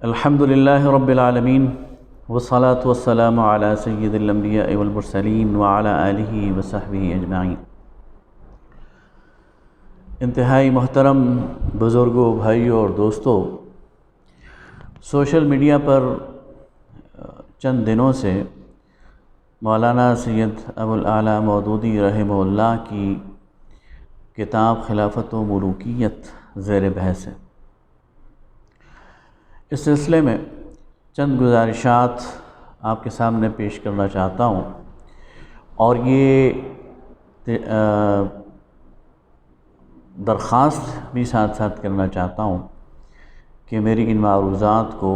الحمد للہ رب العالمین والصلاة والسلام علی سید الانبیاء والمرسلین وعلی آلہ وصحبہ اجمعین۔ انتہائی محترم بزرگوں، بھائیوں اور دوستوں، سوشل میڈیا پر چند دنوں سے مولانا سید ابوالاعلیٰ مودودی رحمہ اللہ کی کتاب خلافت و ملوکیت زیر بحث ہے۔ اس سلسلے میں چند گزارشات آپ کے سامنے پیش کرنا چاہتا ہوں، اور یہ درخواست بھی ساتھ ساتھ کرنا چاہتا ہوں کہ میری ان معروضات کو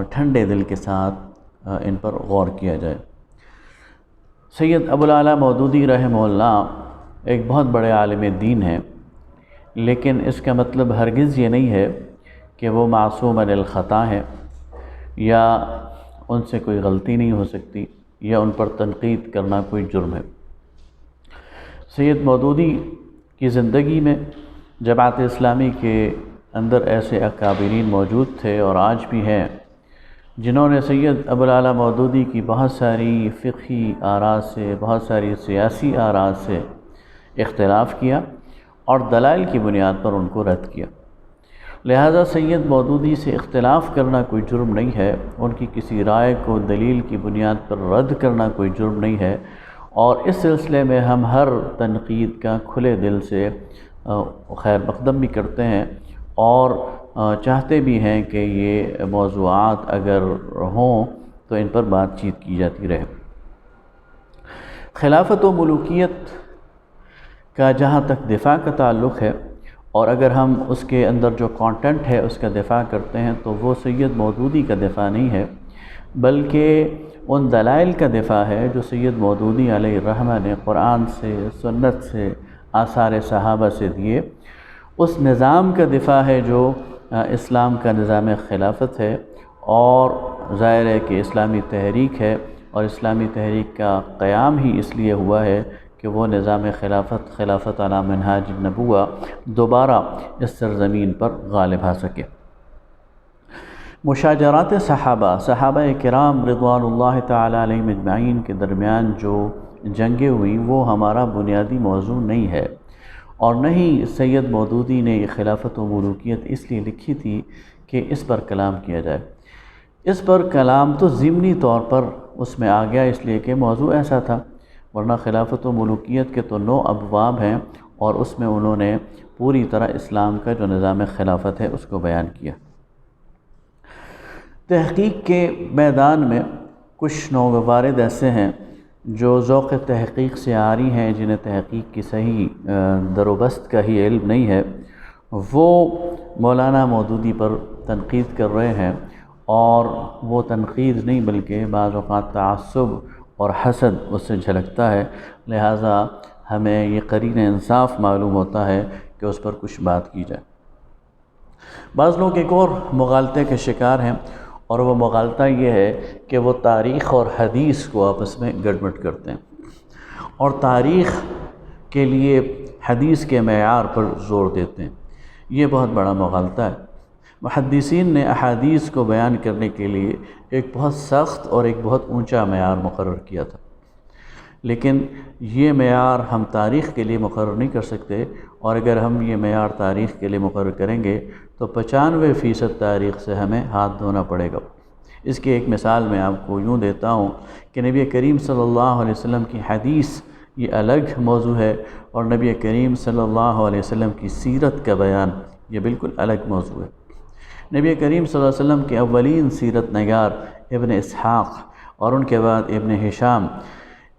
ٹھنڈے دل کے ساتھ ان پر غور کیا جائے۔ سید ابوالاعلیٰ مودودی رحمہ اللہ ایک بہت بڑے عالم دین ہیں، لیکن اس کا مطلب ہرگز یہ نہیں ہے کہ وہ معصوم عن الخطا ہے، یا ان سے کوئی غلطی نہیں ہو سکتی، یا ان پر تنقید کرنا کوئی جرم ہے۔ سید مودودی کی زندگی میں جماعت اسلامی کے اندر ایسے اکابرین موجود تھے اور آج بھی ہیں، جنہوں نے سید ابوالاعلیٰ مودودی کی بہت ساری فقہی آراء سے، بہت ساری سیاسی آراء سے اختلاف کیا اور دلائل کی بنیاد پر ان کو رد کیا۔ لہذا سید مودودی سے اختلاف کرنا کوئی جرم نہیں ہے، ان کی کسی رائے کو دلیل کی بنیاد پر رد کرنا کوئی جرم نہیں ہے، اور اس سلسلے میں ہم ہر تنقید کا کھلے دل سے خیر مقدم بھی کرتے ہیں، اور چاہتے بھی ہیں کہ یہ موضوعات اگر ہوں تو ان پر بات چیت کی جاتی رہے۔ خلافت و ملوکیت کا جہاں تک دفاع کا تعلق ہے، اور اگر ہم اس کے اندر جو کانٹینٹ ہے اس کا دفاع کرتے ہیں، تو وہ سید مودودی کا دفاع نہیں ہے، بلکہ ان دلائل کا دفاع ہے جو سید مودودی علیہ الرحمہ نے قرآن سے، سنت سے، آثار صحابہ سے دیے۔ اس نظام کا دفاع ہے جو اسلام کا نظام خلافت ہے، اور ظاہر ہے کہ اسلامی تحریک ہے، اور اسلامی تحریک کا قیام ہی اس لیے ہوا ہے کہ وہ نظام خلافت علی منہاج النبوہ دوبارہ اس سرزمین پر غالب آ سکے۔ مشاجرات صحابہ کرام رضوان اللہ تعالی علیہم اجمعین کے درمیان جو جنگیں ہوئیں وہ ہمارا بنیادی موضوع نہیں ہے، اور نہ ہی سید مودودی نے یہ خلافت و ملوکیت اس لیے لکھی تھی کہ اس پر کلام کیا جائے۔ اس پر کلام تو ضمنی طور پر اس میں آ گیا، اس لیے کہ موضوع ایسا تھا، ورنہ خلافت و ملوکیت کے تو 9 ابواب ہیں، اور اس میں انہوں نے پوری طرح اسلام کا جو نظام خلافت ہے اس کو بیان کیا۔ تحقیق کے میدان میں کچھ نوگوارد ایسے ہیں جو ذوق تحقیق سے عاری ہیں، جنہیں تحقیق کی صحیح در و بست کا ہی علم نہیں ہے، وہ مولانا مودودی پر تنقید کر رہے ہیں، اور وہ تنقید نہیں بلکہ بعض اوقات تعصب اور حسد اس سے جھلکتا ہے، لہٰذا ہمیں یہ قرین انصاف معلوم ہوتا ہے کہ اس پر کچھ بات کی جائے۔ بعض لوگ ایک اور مغالطے کے شکار ہیں، اور وہ مغالطہ یہ ہے کہ وہ تاریخ اور حدیث کو آپس میں گڑبڑ کرتے ہیں، اور تاریخ کے لیے حدیث کے معیار پر زور دیتے ہیں۔ یہ بہت بڑا مغالطہ ہے۔ محدثین نے احادیث کو بیان کرنے کے لیے ایک بہت سخت اور ایک بہت اونچا معیار مقرر کیا تھا، لیکن یہ معیار ہم تاریخ کے لیے مقرر نہیں کر سکتے، اور اگر ہم یہ معیار تاریخ کے لیے مقرر کریں گے تو 95% تاریخ سے ہمیں ہاتھ دھونا پڑے گا۔ اس کی ایک مثال میں آپ کو یوں دیتا ہوں کہ نبی کریم صلی اللہ علیہ وسلم کی حدیث یہ الگ موضوع ہے، اور نبی کریم صلی اللہ علیہ وسلم کی سیرت کا بیان یہ بالکل الگ موضوع ہے۔ نبی کریم صلی اللہ علیہ وسلم کے اولین سیرت نگار ابن اسحاق اور ان کے بعد ابن ہشام،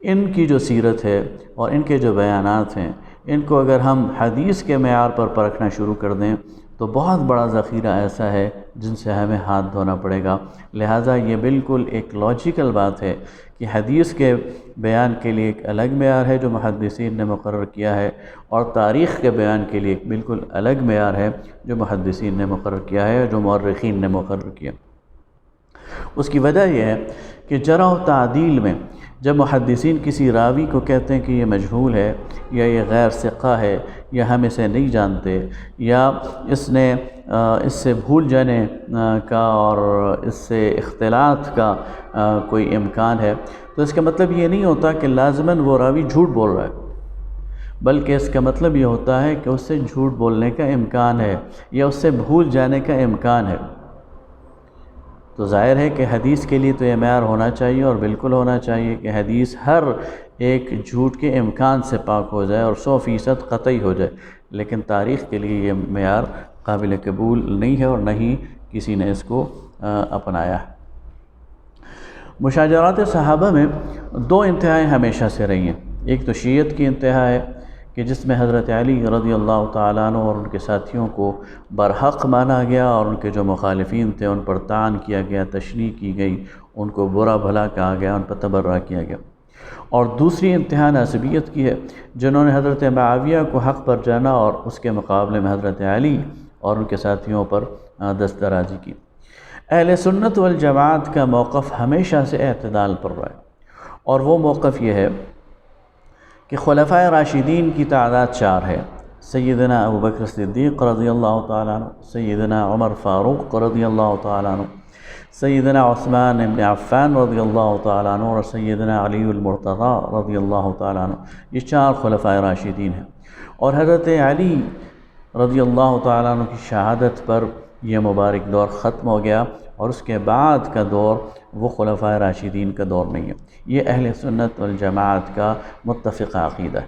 ان کی جو سیرت ہے اور ان کے جو بیانات ہیں، ان کو اگر ہم حدیث کے معیار پر پرکھنا شروع کر دیں تو بہت بڑا ذخیرہ ایسا ہے جن سے ہمیں ہاتھ دھونا پڑے گا۔ لہٰذا یہ بالکل ایک لاجیکل بات ہے کہ حدیث کے بیان کے لیے ایک الگ معیار ہے جو محدثین نے مقرر کیا ہے، اور تاریخ کے بیان کے لیے ایک بالکل الگ معیار ہے جو محدثین نے مقرر کیا ہے، جو مورخین نے مقرر کیا۔ اس کی وجہ یہ ہے کہ جرح و تعدیل میں جب محدثین کسی راوی کو کہتے ہیں کہ یہ مجہول ہے یا یہ غیر ثقہ ہے یا ہم اسے نہیں جانتے یا اس سے بھول جانے کا اور اس سے اختلاط کا کوئی امکان ہے، تو اس کا مطلب یہ نہیں ہوتا کہ لازماً وہ راوی جھوٹ بول رہا ہے، بلکہ اس کا مطلب یہ ہوتا ہے کہ اس سے جھوٹ بولنے کا امکان ہے یا اس سے بھول جانے کا امکان ہے۔ تو ظاہر ہے کہ حدیث کے لیے تو یہ معیار ہونا چاہیے اور بالکل ہونا چاہیے کہ حدیث ہر ایک جھوٹ کے امکان سے پاک ہو جائے اور 100% قطعی ہو جائے، لیکن تاریخ کے لیے یہ معیار قابل قبول نہیں ہے اور نہ ہی کسی نے اس کو اپنایا ہے۔ مشاجرات صحابہ میں دو انتہائیں ہمیشہ سے رہی ہیں، ایک تو شیعت کی انتہا ہے کہ جس میں حضرت علی رضی اللہ تعالیٰ عنہ اور ان کے ساتھیوں کو برحق مانا گیا اور ان کے جو مخالفین تھے ان پر طعن کیا گیا، تشنیع کی گئی، ان کو برا بھلا کہا گیا، ان پر تبرہ کیا گیا۔ اور دوسری انتہا ناصبیت کی ہے، جنہوں نے حضرت معاویہ کو حق پر جانا اور اس کے مقابلے میں حضرت علی اور ان کے ساتھیوں پر دست درازی کی۔ اہل سنت والجماعت کا موقف ہمیشہ سے اعتدال پر رہا ہے، اور وہ موقف یہ ہے کہ خلفائے راشدین کی تعداد 4 ہے، سیدنا ابوبکر صدیق رضی اللہ تعالیٰ عنہ، سیدنا عمر فاروق رضی اللہ تعالیٰ عنہ، سیدنا عثمان بن عفان رضی اللہ تعالیٰ عنہ اور سیدنا علی المرتضی رضی اللہ تعالیٰ عنہ۔ یہ 4 خلفائے راشدین ہیں، اور حضرت علی رضی اللہ تعالیٰ عنہ کی شہادت پر یہ مبارک دور ختم ہو گیا، اور اس کے بعد کا دور وہ خلفائے راشدین کا دور نہیں ہے۔ یہ اہل سنت والجماعت کا متفقہ عقیدہ ہے۔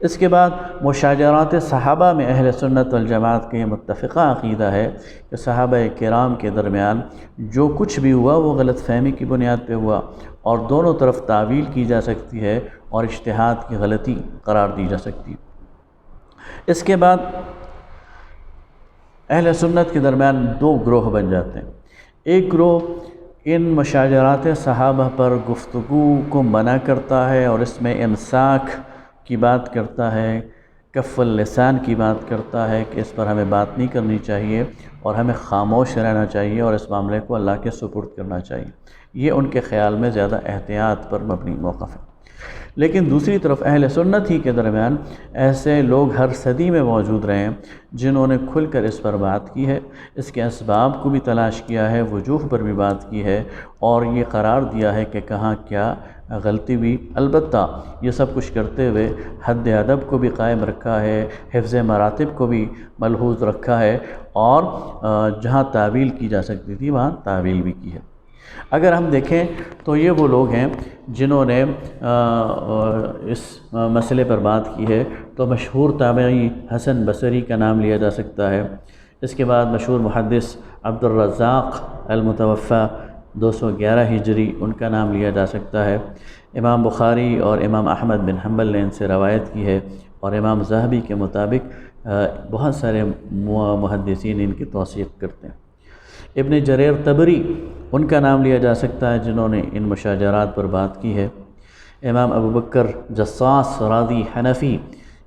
اس کے بعد مشاجرات صحابہ میں اہل سنت والجماعت کا یہ متفقہ عقیدہ ہے کہ صحابہ کرام کے درمیان جو کچھ بھی ہوا وہ غلط فہمی کی بنیاد پہ ہوا، اور دونوں طرف تعویل کی جا سکتی ہے اور اجتہاد کی غلطی قرار دی جا سکتی ہے۔ اس کے بعد اہل سنت کے درمیان 2 گروہ بن جاتے ہیں۔ ایک گروہ ان مشاجرات صحابہ پر گفتگو کو منع کرتا ہے اور اس میں امساک کی بات کرتا ہے، کف اللسان کی بات کرتا ہے کہ اس پر ہمیں بات نہیں کرنی چاہیے اور ہمیں خاموش رہنا چاہیے اور اس معاملے کو اللہ کے سپرد کرنا چاہیے۔ یہ ان کے خیال میں زیادہ احتیاط پر مبنی موقف ہے۔ لیکن دوسری طرف اہل سنت ہی کے درمیان ایسے لوگ ہر صدی میں موجود رہے ہیں جنہوں نے کھل کر اس پر بات کی ہے، اس کے اسباب کو بھی تلاش کیا ہے، وجوہ پر بھی بات کی ہے، اور یہ قرار دیا ہے کہ کہاں کیا غلطی بھی، البتہ یہ سب کچھ کرتے ہوئے حد ادب کو بھی قائم رکھا ہے، حفظ مراتب کو بھی ملحوظ رکھا ہے، اور جہاں تعویل کی جا سکتی تھی وہاں تعویل بھی کی ہے۔ اگر ہم دیکھیں تو یہ وہ لوگ ہیں جنہوں نے اس مسئلے پر بات کی ہے، تو مشہور تابعی حسن بصری کا نام لیا جا سکتا ہے۔ اس کے بعد مشہور محدث عبد الرزاق المتوفی 211 ہجری، ان کا نام لیا جا سکتا ہے۔ امام بخاری اور امام احمد بن حنبل نے ان سے روایت کی ہے، اور امام ذہبی کے مطابق بہت سارے محدثین ان کی توثیق کرتے ہیں۔ ابن جریر طبری، ان کا نام لیا جا سکتا ہے جنہوں نے ان مشاجرات پر بات کی ہے۔ امام ابوبکر جصاص راضی حنفی،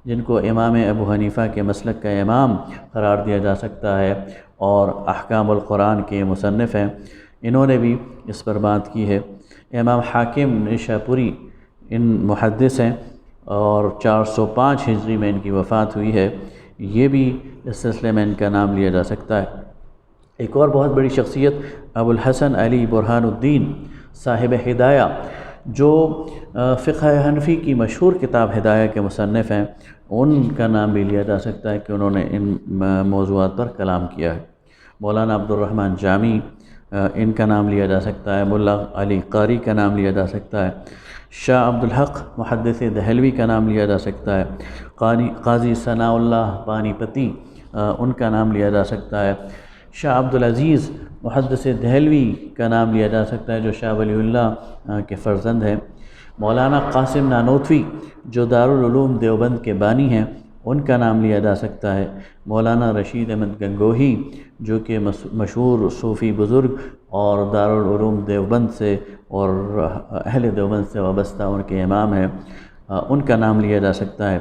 جن کو امام ابو حنیفہ کے مسلک کا امام قرار دیا جا سکتا ہے اور احکام القرآن کے مصنف ہیں، انہوں نے بھی اس پر بات کی ہے۔ امام حاکم نیشاپوری ان محدث ہیں، اور 405 ہجری میں ان کی وفات ہوئی ہے، یہ بھی اس سلسلے میں ان کا نام لیا جا سکتا ہے۔ ایک اور بہت بڑی شخصیت ابو الحسن علی برہان الدین صاحب ہدایہ، جو فقہ حنفی کی مشہور کتاب ہدایہ کے مصنف ہیں، ان کا نام بھی لیا جا سکتا ہے کہ انہوں نے ان موضوعات پر کلام کیا ہے۔ مولانا عبد الرحمن جامی، ان کا نام لیا جا سکتا ہے۔ ملا علی قاری کا نام لیا جا سکتا ہے۔ شاہ عبدالحق محدث دہلوی کا نام لیا جا سکتا ہے۔ قاضی ثناء اللہ پانی پتی، ان کا نام لیا جا سکتا ہے۔ شاہ عبدالعزیز محدث دہلوی کا نام لیا جا سکتا ہے، جو شاہ ولی اللہ کے فرزند ہیں۔ مولانا قاسم نانوتوی، جو دارالعلوم دیوبند کے بانی ہیں، ان کا نام لیا جا سکتا ہے۔ مولانا رشید احمد گنگوہی، جو کہ مشہور صوفی بزرگ اور دارالعلوم دیوبند سے اور اہل دیوبند سے وابستہ ان کے امام ہیں، ان کا نام لیا جا سکتا ہے۔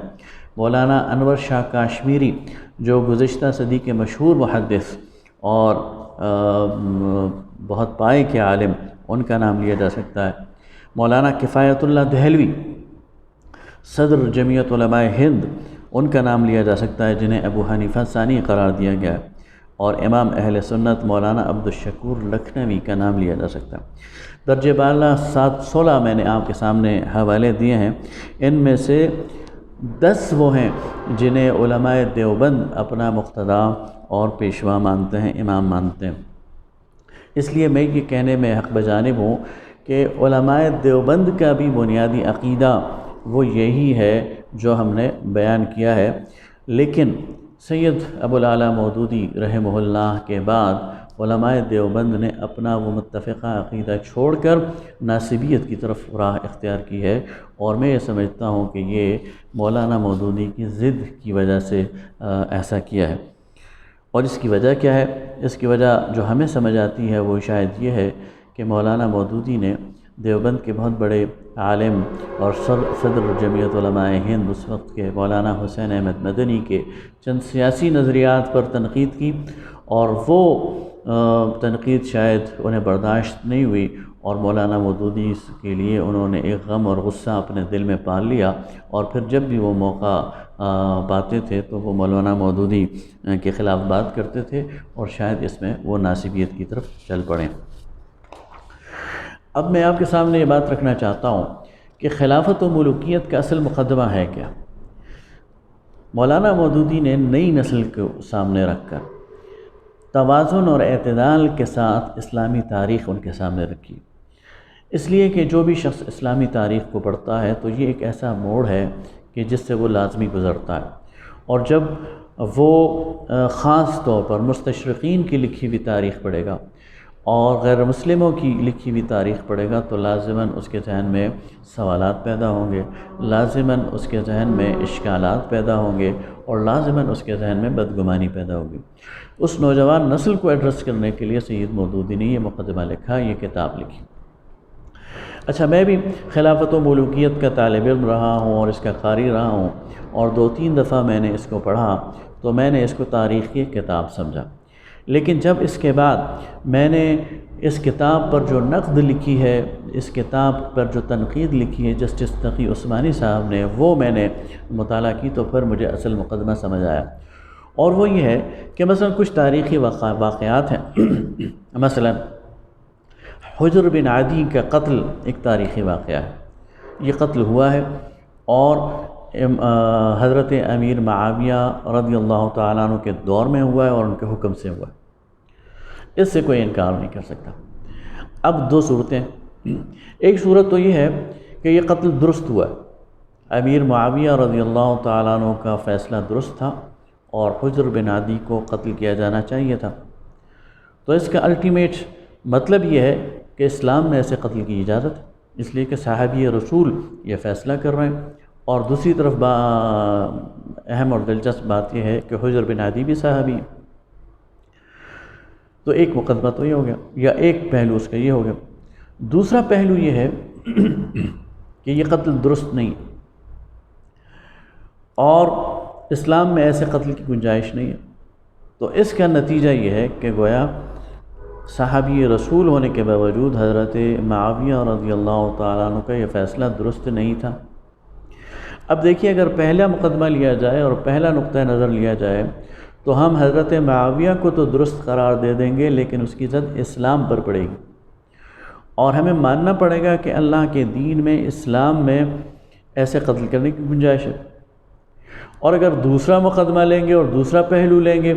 مولانا انور شاہ کاشمیری، جو گزشتہ صدی کے مشہور محدث اور بہت پائے کے عالم، ان کا نام لیا جا سکتا ہے۔ مولانا کفایت اللہ دہلوی صدر جمعیت علماء ہند، ان کا نام لیا جا سکتا ہے جنہیں ابو حنیفہ ثانی قرار دیا گیا ہے، اور امام اہل سنت مولانا عبدالشکور لکھنوی کا نام لیا جا سکتا ہے۔ درجہ بالا 16 میں نے آپ کے سامنے حوالے دیے ہیں، ان میں سے 10 وہ ہیں جنہیں علماء دیوبند اپنا مقتدا اور پیشوا مانتے ہیں، امام مانتے ہیں۔ اس لیے میں یہ کہنے میں حق بجانب ہوں کہ علماء دیوبند کا بھی بنیادی عقیدہ وہ یہی ہے جو ہم نے بیان کیا ہے، لیکن سید ابو العلا مودودی رحمہ اللہ کے بعد علماء دیوبند نے اپنا وہ متفقہ عقیدہ چھوڑ کر ناصبیت کی طرف راہ اختیار کی ہے، اور میں یہ سمجھتا ہوں کہ یہ مولانا مودودی کی ضد کی وجہ سے ایسا کیا ہے۔ اور اس کی وجہ کیا ہے؟ اس کی وجہ جو ہمیں سمجھ آتی ہے وہ شاید یہ ہے کہ مولانا مودودی نے دیوبند کے بہت بڑے عالم اور صدر جمعیت علماء ہند اس وقت کے مولانا حسین احمد مدنی کے چند سیاسی نظریات پر تنقید کی، اور وہ تنقید شاید انہیں برداشت نہیں ہوئی، اور مولانا مودودی کے لیے انہوں نے ایک غم اور غصہ اپنے دل میں پال لیا، اور پھر جب بھی وہ موقع پاتے تھے تو وہ مولانا مودودی کے خلاف بات کرتے تھے، اور شاید اس میں وہ ناصبیت کی طرف چل پڑیں۔ اب میں آپ کے سامنے یہ بات رکھنا چاہتا ہوں کہ خلافت و ملوکیت کا اصل مقدمہ ہے کیا؟ مولانا مودودی نے نئی نسل کو سامنے رکھ کر توازن اور اعتدال کے ساتھ اسلامی تاریخ ان کے سامنے رکھی، اس لیے کہ جو بھی شخص اسلامی تاریخ کو پڑھتا ہے تو یہ ایک ایسا موڑ ہے کہ جس سے وہ لازمی گزرتا ہے، اور جب وہ خاص طور پر مستشرقین کی لکھی ہوئی تاریخ پڑھے گا اور غیر مسلموں کی لکھی ہوئی تاریخ پڑھے گا تو لازماً اس کے ذہن میں سوالات پیدا ہوں گے، لازماً اس کے ذہن میں اشکالات پیدا ہوں گے، اور لازماً اس کے ذہن میں بدگمانی پیدا ہوگی۔ اس نوجوان نسل کو ایڈریس کرنے کے لیے سید مودودی نے یہ مقدمہ لکھا، یہ کتاب لکھی۔ اچھا، میں بھی خلافت و ملوکیت کا طالب علم رہا ہوں اور اس کا قاری رہا ہوں، اور 2-3 دفعہ میں نے اس کو پڑھا تو میں نے اس کو تاریخ کی کتاب سمجھا، لیکن جب اس کے بعد میں نے اس کتاب پر جو نقد لکھی ہے، اس کتاب پر جو تنقید لکھی ہے جسٹس تقی عثمانی صاحب نے، وہ میں نے مطالعہ کی تو پھر مجھے اصل مقدمہ سمجھ آیا، اور وہ یہ ہے کہ مثلا کچھ تاریخی واقعات ہیں۔ مثلا حجر بن عدی کا قتل ایک تاریخی واقعہ ہے، یہ قتل ہوا ہے اور حضرت امیر معاویہ رضی اللہ تعالیٰ عنہ کے دور میں ہوا ہے اور ان کے حکم سے ہوا ہے، اس سے کوئی انکار نہیں کر سکتا۔ اب 2 صورتیں، ایک صورت تو یہ ہے کہ یہ قتل درست ہوا ہے، امیر معاویہ رضی اللہ تعالیٰ عنہ کا فیصلہ درست تھا اور حجر بن عدی کو قتل کیا جانا چاہیے تھا، تو اس کا الٹیمیٹ مطلب یہ ہے کہ اسلام میں ایسے قتل کی اجازت ہے، اس لیے کہ صحابی رسول یہ فیصلہ کر رہے ہیں۔ اور دوسری طرف اہم اور دلچسپ بات یہ ہے کہ حجر بن عدی بھی صحابی ہیں، تو ایک مقدمہ تو یہ ہو گیا، یا ایک پہلو اس کا یہ ہو گیا۔ دوسرا پہلو یہ ہے کہ یہ قتل درست نہیں ہے اور اسلام میں ایسے قتل کی گنجائش نہیں ہے، تو اس کا نتیجہ یہ ہے کہ گویا صحابی رسول ہونے کے باوجود حضرت معاویہ رضی اللہ تعالیٰ عنہ کا یہ فیصلہ درست نہیں تھا۔ اب دیکھیے، اگر پہلا مقدمہ لیا جائے اور پہلا نقطہ نظر لیا جائے تو ہم حضرت معاویہ کو تو درست قرار دے دیں گے، لیکن اس کی زد اسلام پر پڑے گی، اور ہمیں ماننا پڑے گا کہ اللہ کے دین میں، اسلام میں ایسے قتل کرنے کی گنجائش ہے۔ اور اگر دوسرا مقدمہ لیں گے اور دوسرا پہلو لیں گے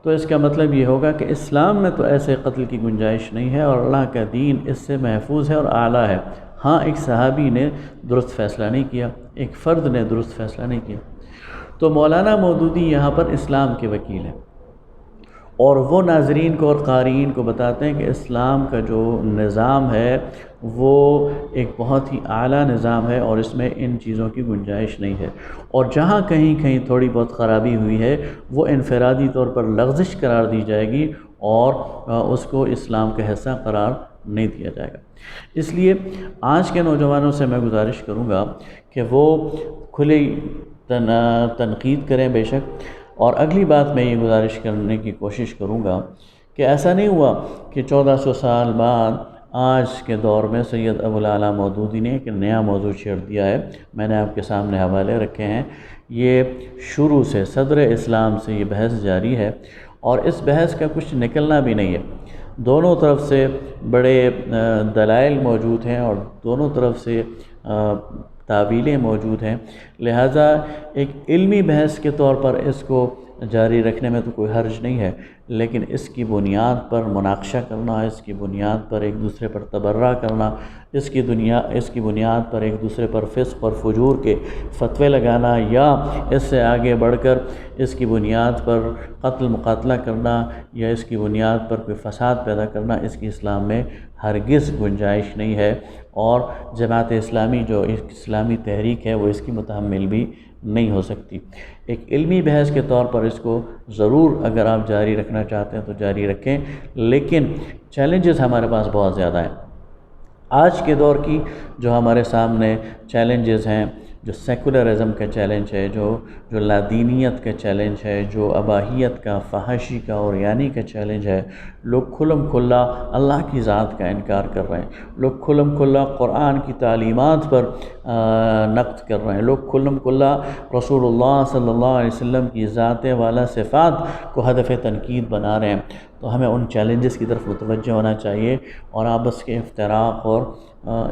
تو اس کا مطلب یہ ہوگا کہ اسلام میں تو ایسے قتل کی گنجائش نہیں ہے اور اللہ کا دین اس سے محفوظ ہے اور اعلیٰ ہے۔ ہاں، ایک صحابی نے درست فیصلہ نہیں کیا، ایک فرد نے درست فیصلہ نہیں کیا، تو مولانا مودودی یہاں پر اسلام کے وکیل ہیں، اور وہ ناظرین کو اور قارئین کو بتاتے ہیں کہ اسلام کا جو نظام ہے وہ ایک بہت ہی اعلیٰ نظام ہے اور اس میں ان چیزوں کی گنجائش نہیں ہے، اور جہاں کہیں تھوڑی بہت خرابی ہوئی ہے وہ انفرادی طور پر لغزش قرار دی جائے گی اور اس کو اسلام کا حصہ قرار نہیں دیا جائے گا۔ اس لیے آج کے نوجوانوں سے میں گزارش کروں گا کہ وہ کھلی تنقید کریں بے شک، اور اگلی بات میں یہ گزارش کرنے کی کوشش کروں گا کہ ایسا نہیں ہوا کہ 1400 سال بعد آج کے دور میں سید ابوالعلا مودودی نے ایک نیا موضوع چھیڑ دیا ہے، میں نے آپ کے سامنے حوالے رکھے ہیں۔ یہ شروع سے صدر اسلام سے یہ بحث جاری ہے اور اس بحث کا کچھ نکلنا بھی نہیں ہے۔ دونوں طرف سے بڑے دلائل موجود ہیں اور دونوں طرف سے تعویلیں موجود ہیں، لہٰذا ایک علمی بحث کے طور پر اس کو جاری رکھنے میں تو کوئی حرج نہیں ہے، لیکن اس کی بنیاد پر مناقشہ کرنا، اس کی بنیاد پر ایک دوسرے پر تبرہ کرنا، اس کی بنیاد پر ایک دوسرے پر فسق اور فجور کے فتوے لگانا، یا اس سے آگے بڑھ کر اس کی بنیاد پر قتل مقاتلہ کرنا یا اس کی بنیاد پر کوئی فساد پیدا کرنا، اس کی اسلام میں ہرگز گنجائش نہیں ہے، اور جماعت اسلامی جو ایک اسلامی تحریک ہے وہ اس کی متحمل بھی نہیں ہو سکتی۔ ایک علمی بحث کے طور پر اس کو ضرور اگر آپ جاری رکھنا چاہتے ہیں تو جاری رکھیں، لیکن چیلنجز ہمارے پاس بہت زیادہ ہیں۔ آج کے دور کی جو ہمارے سامنے چیلنجز ہیں، جو سیکولرزم کا چیلنج ہے، جو لادینیت کا چیلنج ہے، جو اباحیت کا، فحاشی کا اور یعنی کا چیلنج ہے، لوگ کھلم کھلا اللہ کی ذات کا انکار کر رہے ہیں، لوگ کھلم کھلا قرآن کی تعلیمات پر نقد کر رہے ہیں، لوگ کھلم کھلا رسول اللہ صلی اللہ علیہ وسلم کی ذات والا صفات کو ہدف تنقید بنا رہے ہیں۔ تو ہمیں ان چیلنجز کی طرف متوجہ ہونا چاہیے اور آپس کے افتراق اور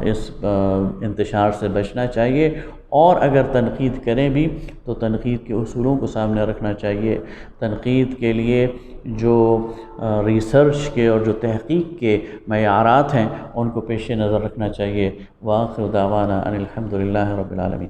اس انتشار سے بچنا چاہیے، اور اگر تنقید کریں بھی تو تنقید کے اصولوں کو سامنے رکھنا چاہیے۔ تنقید کے لیے جو ریسرچ کے اور جو تحقیق کے معیارات ہیں ان کو پیش نظر رکھنا چاہیے۔ وآخر دعوانا ان الحمد للہ رب العالمین۔